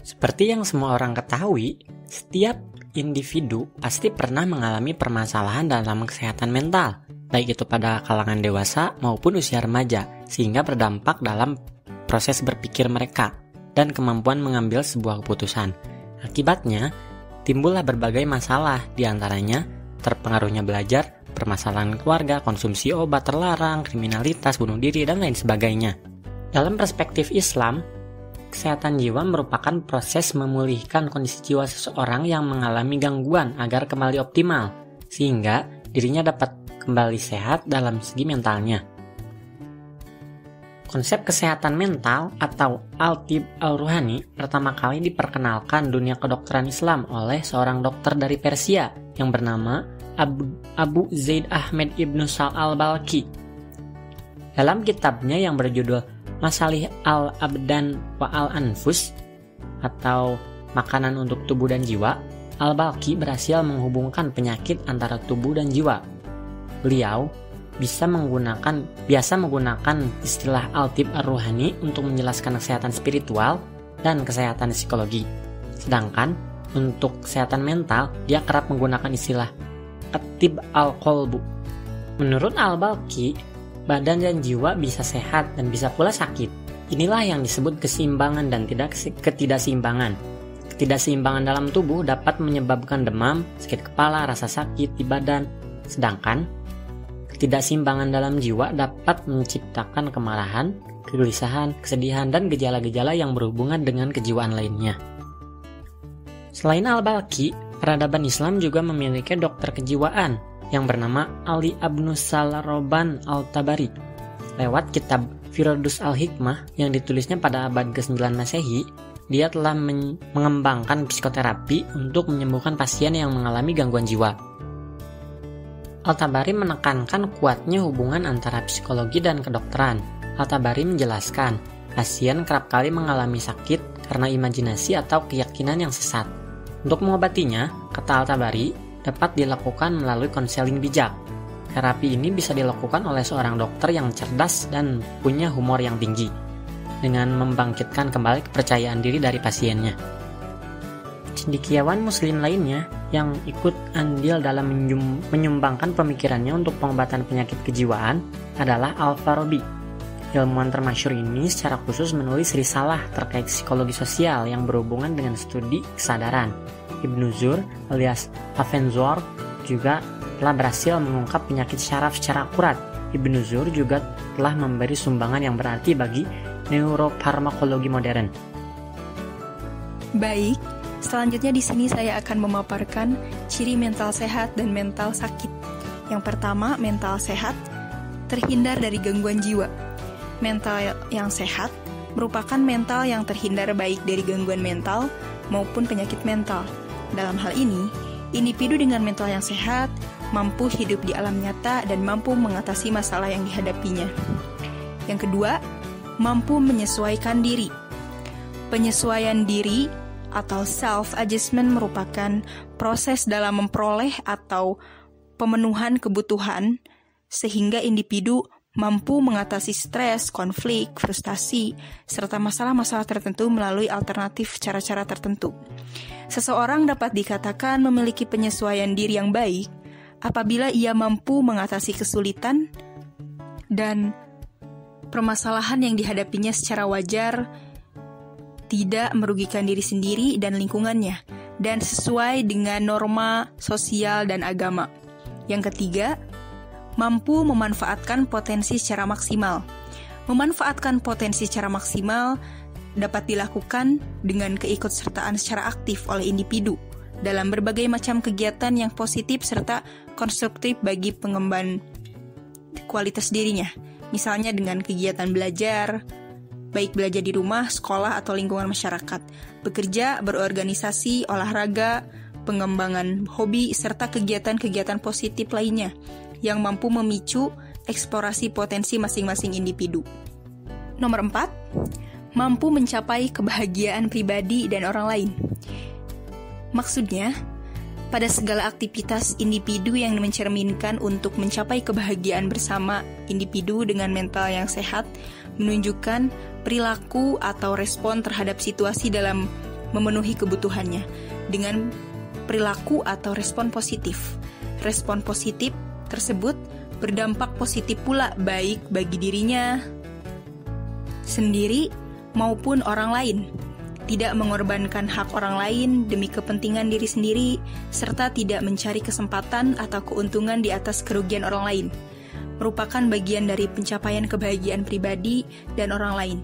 Seperti yang semua orang ketahui, setiap individu pasti pernah mengalami permasalahan dalam kesehatan mental, baik itu pada kalangan dewasa maupun usia remaja, sehingga berdampak dalam proses berpikir mereka dan kemampuan mengambil sebuah keputusan. Akibatnya, timbullah berbagai masalah, diantaranya terpengaruhnya belajar, permasalahan keluarga, konsumsi obat terlarang, kriminalitas, bunuh diri, dan lain sebagainya. Dalam perspektif Islam, kesehatan jiwa merupakan proses memulihkan kondisi jiwa seseorang yang mengalami gangguan agar kembali optimal, sehingga dirinya dapat kembali sehat dalam segi mentalnya. Konsep kesehatan mental atau al-tib al-ruhani pertama kali diperkenalkan dunia kedokteran Islam oleh seorang dokter dari Persia yang bernama Abu Zaid Ahmed Ibnu Sal al-Balkhi. Dalam kitabnya yang berjudul Masalih al-Abdan wa al-Anfus atau Makanan untuk Tubuh dan Jiwa, Al-Balkhi berhasil menghubungkan penyakit antara tubuh dan jiwa. Beliau biasa menggunakan istilah al-tib ar-ruhani untuk menjelaskan kesehatan spiritual dan kesehatan psikologi. Sedangkan untuk kesehatan mental, dia kerap menggunakan istilah at-tib al-qalbu. Menurut Al-Balkhi, badan dan jiwa bisa sehat dan bisa pula sakit. Inilah yang disebut keseimbangan dan ketidakseimbangan. Ketidakseimbangan dalam tubuh dapat menyebabkan demam, sakit kepala, rasa sakit di badan. Sedangkan ketidakseimbangan dalam jiwa dapat menciptakan kemarahan, kegelisahan, kesedihan, dan gejala-gejala yang berhubungan dengan kejiwaan lainnya. Selain Al-Balkhi, peradaban Islam juga memiliki dokter kejiwaan yang bernama Ali Abnu Salaroban Al-Tabari. Lewat kitab Firdus Al-Hikmah yang ditulisnya pada abad ke-9 Masehi, dia telah mengembangkan psikoterapi untuk menyembuhkan pasien yang mengalami gangguan jiwa. Al-Tabari menekankan kuatnya hubungan antara psikologi dan kedokteran. Al-Tabari menjelaskan, pasien kerap kali mengalami sakit karena imajinasi atau keyakinan yang sesat. Untuk mengobatinya, kata Al-Tabari, dapat dilakukan melalui konseling bijak. Terapi ini bisa dilakukan oleh seorang dokter yang cerdas dan punya humor yang tinggi, dengan membangkitkan kembali kepercayaan diri dari pasiennya. Cendekiawan muslim lainnya yang ikut andil dalam menyumbangkan pemikirannya untuk pengobatan penyakit kejiwaan adalah Al-Farabi. Ilmuwan termasyhur ini secara khusus menulis risalah terkait psikologi sosial yang berhubungan dengan studi kesadaran. Ibnu Zur alias Avenzoar juga telah berhasil mengungkap penyakit syaraf secara akurat. Ibnu Zur juga telah memberi sumbangan yang berarti bagi neurofarmakologi modern. Baik, selanjutnya di sini saya akan memaparkan ciri mental sehat dan mental sakit. Yang pertama, mental sehat terhindar dari gangguan jiwa. Mental yang sehat merupakan mental yang terhindar baik dari gangguan mental maupun penyakit mental. Dalam hal ini, individu dengan mental yang sehat mampu hidup di alam nyata dan mampu mengatasi masalah yang dihadapinya. Yang kedua, mampu menyesuaikan diri. Penyesuaian diri atau self-adjustment merupakan proses dalam memperoleh atau pemenuhan kebutuhan sehingga individu mampu mengatasi stres, konflik, frustasi, serta masalah-masalah tertentu melalui alternatif cara-cara tertentu. Seseorang dapat dikatakan memiliki penyesuaian diri yang baik apabila ia mampu mengatasi kesulitan dan permasalahan yang dihadapinya secara wajar, tidak merugikan diri sendiri dan lingkungannya, dan sesuai dengan norma sosial dan agama. Yang ketiga, mampu memanfaatkan potensi secara maksimal. Memanfaatkan potensi secara maksimal dapat dilakukan dengan keikutsertaan secara aktif oleh individu dalam berbagai macam kegiatan yang positif serta konstruktif bagi pengembangan kualitas dirinya. Misalnya dengan kegiatan belajar, baik belajar di rumah, sekolah, atau lingkungan masyarakat, bekerja, berorganisasi, olahraga, pengembangan hobi, serta kegiatan-kegiatan positif lainnya yang mampu memicu eksplorasi potensi masing-masing individu. Nomor 4, mampu mencapai kebahagiaan pribadi dan orang lain. Maksudnya, pada segala aktivitas individu yang mencerminkan untuk mencapai kebahagiaan bersama. Individu dengan mental yang sehat menunjukkan perilaku atau respon terhadap situasi dalam memenuhi kebutuhannya dengan perilaku atau respon positif. Respon positif tersebut berdampak positif pula baik bagi dirinya sendiri maupun orang lain. Tidak mengorbankan hak orang lain demi kepentingan diri sendiri, serta tidak mencari kesempatan atau keuntungan di atas kerugian orang lain, merupakan bagian dari pencapaian kebahagiaan pribadi dan orang lain.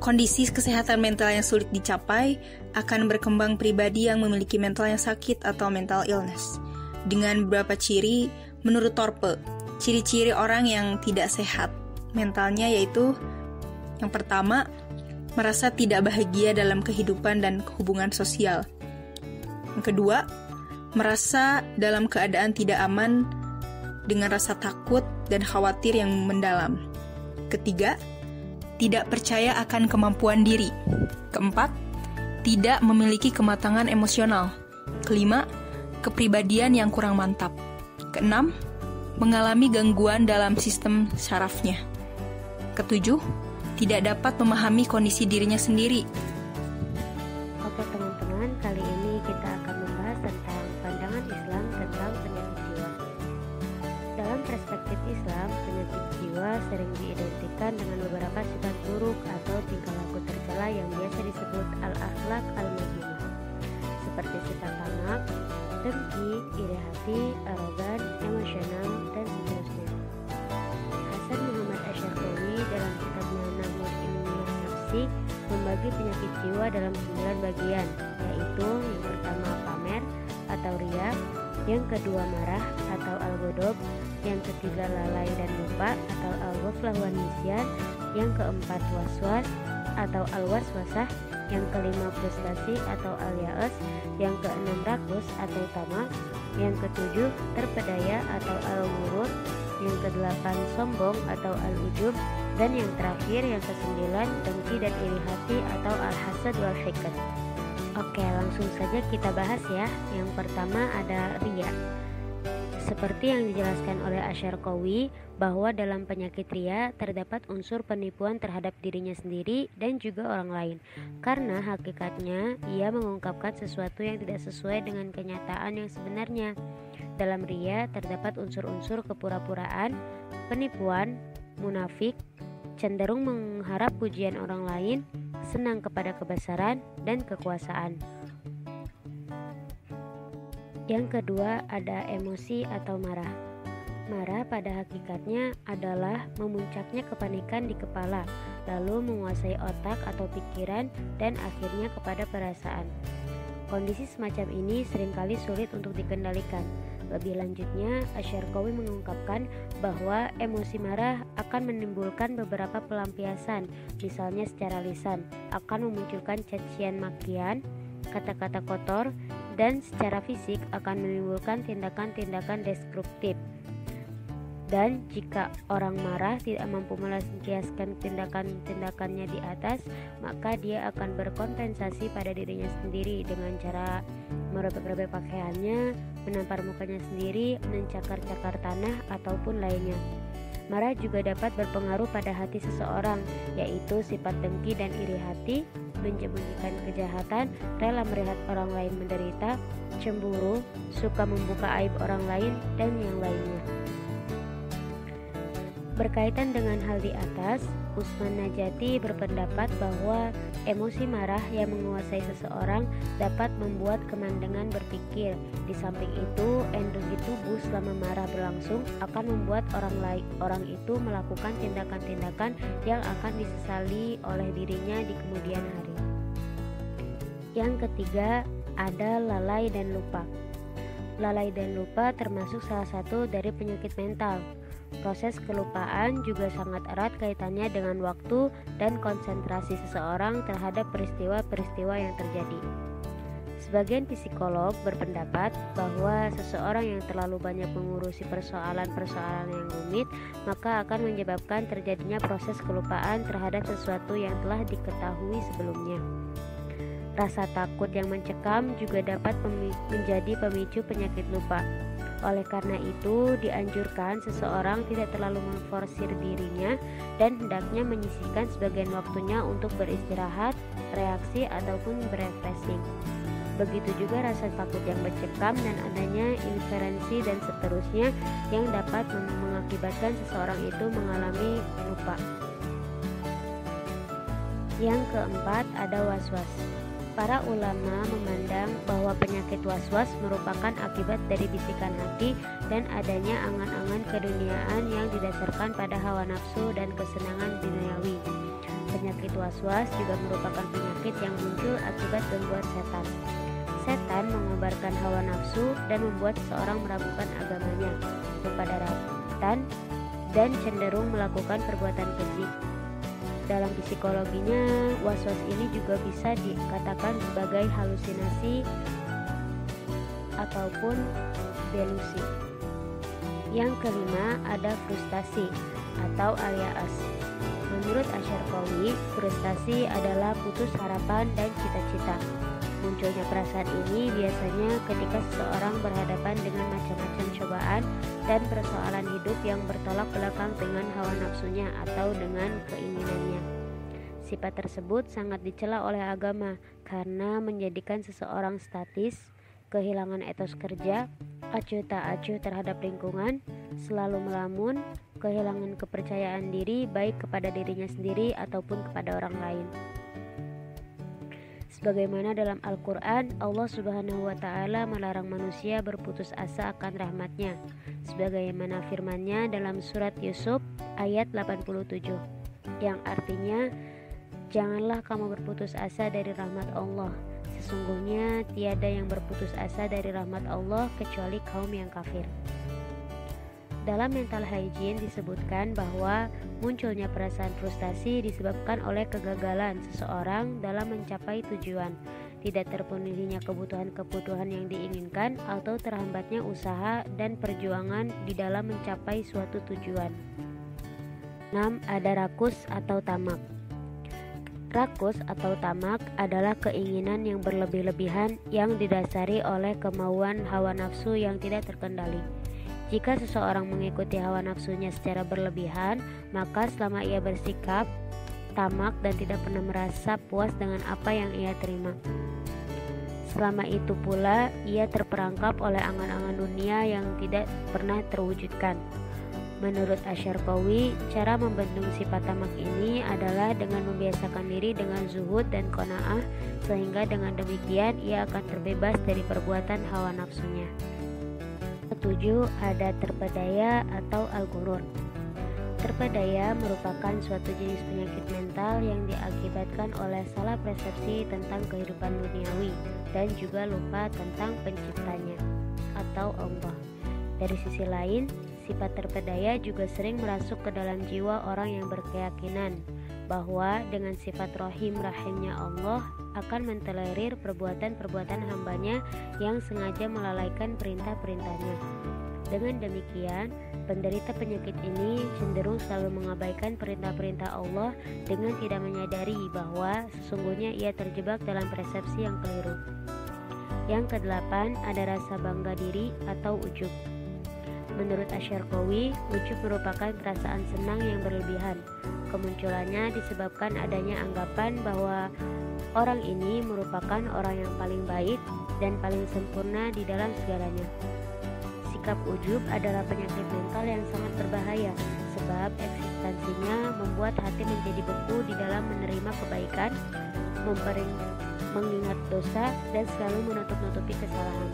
Kondisi kesehatan mental yang sulit dicapai akan berkembang pribadi yang memiliki mental yang sakit atau mental illness. Dengan beberapa ciri, menurut Thorpe, ciri-ciri orang yang tidak sehat mentalnya yaitu yang pertama, merasa tidak bahagia dalam kehidupan dan hubungan sosial. Yang kedua, merasa dalam keadaan tidak aman dengan rasa takut dan khawatir yang mendalam. Ketiga, tidak percaya akan kemampuan diri. Keempat, tidak memiliki kematangan emosional. Kelima, kepribadian yang kurang mantap. Keenam, mengalami gangguan dalam sistem sarafnya. Ketujuh, tidak dapat memahami kondisi dirinya sendiri. Oke teman-teman, kali ini kita akan membahas tentang pandangan Islam tentang penyakit jiwa. Dalam perspektif Islam, penyakit jiwa sering diidentikan dengan beberapa sifat buruk atau tingkah laku tercela yang biasa disebut al-akhlak al-madhumah, seperti sifat tamak, dengki, iri hati, arogan, emosional, dan seterusnya. Hasan Muhammad Asy'arqawi dalam kitabnya Nahmur Ilmiah Nafsi membagi penyakit jiwa dalam 9 bagian, yaitu yang pertama pamer atau riya, yang kedua marah atau al-ghadab, yang ketiga lalai dan lupa atau al-ghaflah wan nisyan, yang keempat waswas atau al-waswasah, yang kelima frustasi atau al-ya'as, yang keenam rakus atau tamak, yang ketujuh terpedaya atau al-ghurur, yang kedelapan sombong atau al-ujub, dan yang terakhir yang kesembilan dengki dan iri hati atau al-hasad wal hikad. Oke, langsung saja kita bahas ya. Yang pertama ada riya. Seperti yang dijelaskan oleh Asy'arqawi bahwa dalam penyakit riya terdapat unsur penipuan terhadap dirinya sendiri dan juga orang lain, karena hakikatnya ia mengungkapkan sesuatu yang tidak sesuai dengan kenyataan yang sebenarnya. Dalam riya terdapat unsur-unsur kepura-puraan, penipuan, munafik, cenderung mengharap pujian orang lain, senang kepada kebesaran dan kekuasaan. Yang kedua ada emosi atau marah. Marah pada hakikatnya adalah memuncaknya kepanikan di kepala, lalu menguasai otak atau pikiran dan akhirnya kepada perasaan. Kondisi semacam ini seringkali sulit untuk dikendalikan. Lebih lanjutnya, Asy'arqawi mengungkapkan bahwa emosi marah akan menimbulkan beberapa pelampiasan, misalnya secara lisan, akan memunculkan cacian makian, kata-kata kotor, dan secara fisik akan menimbulkan tindakan-tindakan destruktif. Dan jika orang marah tidak mampu melampiaskan tindakan-tindakannya di atas, maka dia akan berkompensasi pada dirinya sendiri dengan cara merobek-robek pakaiannya, menampar mukanya sendiri, mencakar-cakar tanah, ataupun lainnya. Marah juga dapat berpengaruh pada hati seseorang, yaitu sifat dengki dan iri hati, menyembunyikan kejahatan, rela melihat orang lain menderita, cemburu, suka membuka aib orang lain, dan yang lainnya. Berkaitan dengan hal di atas, Usman Najati berpendapat bahwa emosi marah yang menguasai seseorang dapat membuat kemandangan berpikir. Di samping itu, energi tubuh selama marah berlangsung akan membuat orang itu melakukan tindakan-tindakan yang akan disesali oleh dirinya di kemudian hari. Yang ketiga, ada lalai dan lupa. Lalai dan lupa termasuk salah satu dari penyakit mental. Proses kelupaan juga sangat erat kaitannya dengan waktu dan konsentrasi seseorang terhadap peristiwa-peristiwa yang terjadi. Sebagian psikolog berpendapat bahwa seseorang yang terlalu banyak mengurusi persoalan-persoalan yang rumit, maka akan menyebabkan terjadinya proses kelupaan terhadap sesuatu yang telah diketahui sebelumnya. Rasa takut yang mencekam juga dapat menjadi pemicu penyakit lupa. Oleh karena itu, dianjurkan seseorang tidak terlalu memforsir dirinya dan hendaknya menyisihkan sebagian waktunya untuk beristirahat, reaksi, ataupun berefreshing. Begitu juga rasa takut yang mencekam dan adanya inferensi dan seterusnya yang dapat mengakibatkan seseorang itu mengalami lupa. Yang keempat, ada waswas. Para ulama memandang bahwa penyakit waswas merupakan akibat dari bisikan hati dan adanya angan-angan keduniaan yang didasarkan pada hawa nafsu dan kesenangan duniawi. Penyakit waswas juga merupakan penyakit yang muncul akibat gangguan setan. Setan mengobarkan hawa nafsu dan membuat seseorang meragukan agamanya, lupa daratan, dan cenderung melakukan perbuatan keji. Dalam psikologinya, waswas ini juga bisa dikatakan sebagai halusinasi ataupun delusi. Yang kelima, ada frustasi atau alias. Menurut Asyarqawi, frustasi adalah putus harapan dan cita-cita. Munculnya perasaan ini biasanya ketika seseorang berhadapan dengan macam-macam cobaan dan persoalan hidup yang bertolak belakang dengan hawa nafsunya atau dengan keinginannya. Sifat tersebut sangat dicela oleh agama karena menjadikan seseorang statis, kehilangan etos kerja, acuh tak acuh terhadap lingkungan, selalu melamun, kehilangan kepercayaan diri baik kepada dirinya sendiri ataupun kepada orang lain. Sebagaimana dalam Al-Quran, Allah Subhanahu wa Ta'ala melarang manusia berputus asa akan rahmat-Nya, sebagaimana firman-Nya dalam surat Yusuf ayat 87, yang artinya, janganlah kamu berputus asa dari rahmat Allah. Sesungguhnya tiada yang berputus asa dari rahmat Allah kecuali kaum yang kafir. Dalam mental hygiene disebutkan bahwa munculnya perasaan frustasi disebabkan oleh kegagalan seseorang dalam mencapai tujuan, tidak terpenuhinya kebutuhan-kebutuhan yang diinginkan, atau terhambatnya usaha dan perjuangan di dalam mencapai suatu tujuan. 6. Ada rakus atau tamak. Rakus atau tamak adalah keinginan yang berlebih-lebihan yang didasari oleh kemauan hawa nafsu yang tidak terkendali. Jika seseorang mengikuti hawa nafsunya secara berlebihan, maka selama ia bersikap tamak dan tidak pernah merasa puas dengan apa yang ia terima, selama itu pula ia terperangkap oleh angan-angan dunia yang tidak pernah terwujudkan. Menurut Asyarqawi, cara membendung sifat tamak ini adalah dengan membiasakan diri dengan zuhud dan qanaah, sehingga dengan demikian ia akan terbebas dari perbuatan hawa nafsunya. 7. Ada terpedaya atau al-ghurur. Terpedaya merupakan suatu jenis penyakit mental yang diakibatkan oleh salah persepsi tentang kehidupan duniawi dan juga lupa tentang penciptanya atau Allah. Dari sisi lain, sifat terpedaya juga sering merasuk ke dalam jiwa orang yang berkeyakinan bahwa dengan sifat rahimnya Allah akan mentolerir perbuatan-perbuatan hambanya yang sengaja melalaikan perintah-perintahnya. Dengan demikian, penderita penyakit ini cenderung selalu mengabaikan perintah-perintah Allah dengan tidak menyadari bahwa sesungguhnya ia terjebak dalam persepsi yang keliru. Yang kedelapan, ada rasa bangga diri atau ujub. Menurut Asyarqawi, ujub merupakan perasaan senang yang berlebihan. Kemunculannya disebabkan adanya anggapan bahwa orang ini merupakan orang yang paling baik dan paling sempurna di dalam segalanya. Sikap ujub adalah penyakit mental yang sangat berbahaya, sebab eksistensinya membuat hati menjadi beku di dalam menerima kebaikan, mengingat dosa, dan selalu menutup-nutupi kesalahan.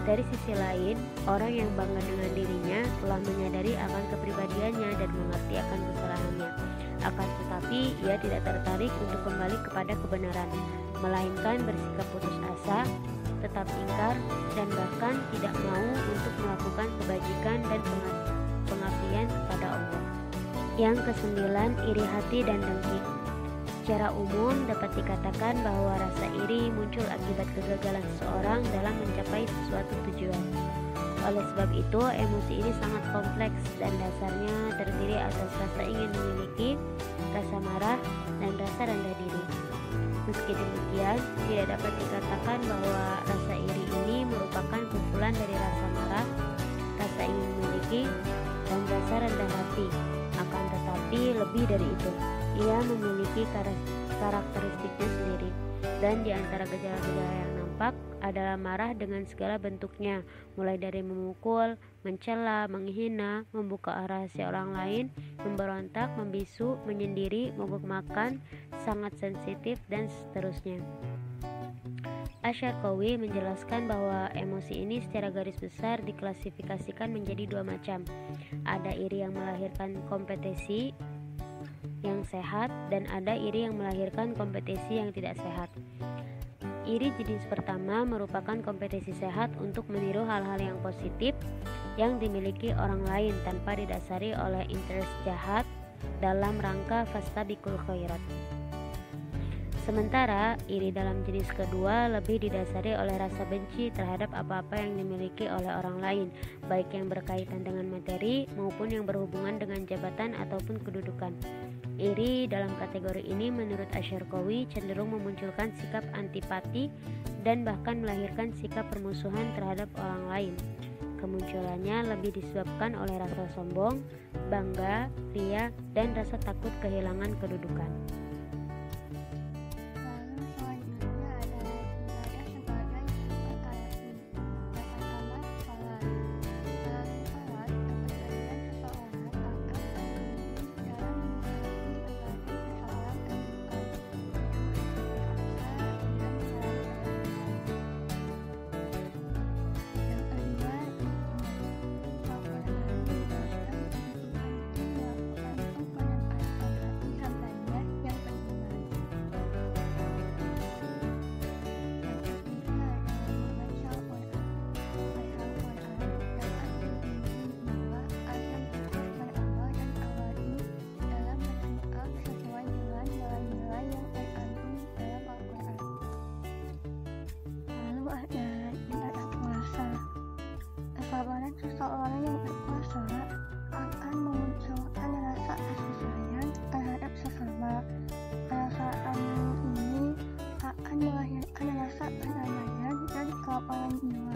Dari sisi lain, orang yang bangga dengan dirinya telah menyadari akan kepribadiannya dan mengerti akan kesalahannya. Akan tetapi, ia tidak tertarik untuk kembali kepada kebenaran, melainkan bersikap putus asa, tetap ingkar, dan bahkan tidak mau untuk melakukan kebajikan dan pengabdian kepada Allah. Yang kesembilan, iri hati dan dengki. Secara umum dapat dikatakan bahwa rasa iri muncul akibat kegagalan seseorang dalam mencapai sesuatu tujuan. Oleh sebab itu, emosi ini sangat kompleks dan dasarnya terdiri atas rasa ingin memiliki, rasa marah, dan rasa rendah diri. Meski demikian, tidak dapat dikatakan bahwa rasa iri ini merupakan kumpulan dari rasa marah, rasa ingin memiliki, dan rasa rendah hati. Akan tetapi lebih dari itu, ia memiliki karakteristiknya sendiri, dan di antara gejala-gejala yang nampak adalah marah dengan segala bentuknya, mulai dari memukul, mencela, menghina, membuka rahasia orang lain, memberontak, membisu, menyendiri, mogok makan, sangat sensitif, dan seterusnya. Asy-Syarqawi menjelaskan bahwa emosi ini secara garis besar diklasifikasikan menjadi dua macam. Ada iri yang melahirkan kompetisi yang sehat dan ada iri yang melahirkan kompetisi yang tidak sehat. Iri jenis pertama merupakan kompetisi sehat untuk meniru hal-hal yang positif yang dimiliki orang lain tanpa didasari oleh interest jahat dalam rangka fastabiqul khairat. Sementara iri dalam jenis kedua lebih didasari oleh rasa benci terhadap apa-apa yang dimiliki oleh orang lain, baik yang berkaitan dengan materi maupun yang berhubungan dengan jabatan ataupun kedudukan. Iri dalam kategori ini menurut Asy-Syarqawi cenderung memunculkan sikap antipati dan bahkan melahirkan sikap permusuhan terhadap orang lain. Kemunculannya lebih disebabkan oleh rasa sombong, bangga, ria, dan rasa takut kehilangan kedudukan. Kesabaran seseorang yang berkuasa akan memunculkan rasa kasih sayang terhadap sesama. Perasaan ini akan melahirkan rasa perdamaian dan kelapangan jiwa.